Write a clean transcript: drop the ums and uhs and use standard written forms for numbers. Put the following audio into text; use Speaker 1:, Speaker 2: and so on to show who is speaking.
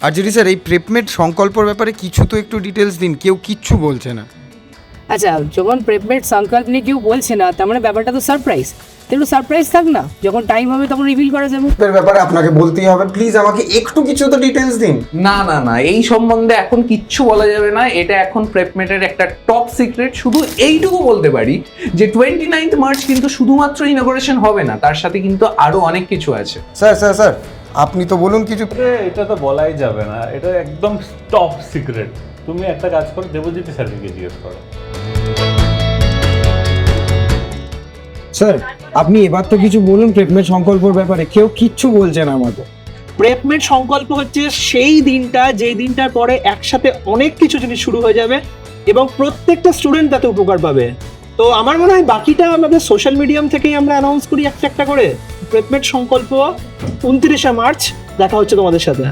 Speaker 1: আর যদি স্যার এই প্রেপমেট সংকল্পর ব্যাপারে কিছু তো একটু ডিটেলস দিন, কেউ কিচ্ছু বলছে না।
Speaker 2: আচ্ছা, যখন প্রেপমেট সংকল্প নিয়ে কেউ বলছে না, তার মানে ব্যাপারটা তো সারপ্রাইজ। একটু সারপ্রাইজ থাক না, যখন টাইম হবে তখন রিভিল করা যাবে।
Speaker 1: এর ব্যাপারে আপনাকে বলতেই হবে, প্লিজ আমাকে একটু কিছু তো ডিটেলস দিন।
Speaker 3: না না না, এই সম্বন্ধে এখন কিচ্ছু বলা যাবে না। এটা এখন প্রেপমেটের একটা টপ সিক্রেট। শুধু এইটুকু বলতে পারি যে 29 মার্চ কিন্তু শুধুমাত্র ইনঅগারেশন হবে না, তার সাথে কিন্তু আরো অনেক কিছু আছে।
Speaker 1: স্যার স্যার স্যার আপনি তো বলুন কিছু।
Speaker 4: এটা তো বলাই যাবে না, এটা একদম টপ সিক্রেট। তুমি একটা কাজ করো, দেবজিৎ স্যারকে জিজ্ঞেস করো।
Speaker 1: স্যার আপনি এবার তো কিছু বলুন প্রেপমেট সংকল্পর ব্যাপারে, কেউ কিচ্ছু বলছে না আমাকে।
Speaker 5: প্রেপমেট সংকল্প হচ্ছে সেই দিনটা, যেই দিনটার পরে একসাথে অনেক কিছু জিনিস শুরু হয়ে যাবে এবং প্রত্যেকটা স্টুডেন্ট তাতে উপকার পাবে। তো আমার মনে হয় বাকিটা আমাদের সোশ্যাল মিডিয়াম থেকেই আমরা অ্যানাউন্স করি একটা একটা করে। প্রেপমেট সংকল্প 29শে মার্চ, দেখা হচ্ছে তোমাদের সাথে।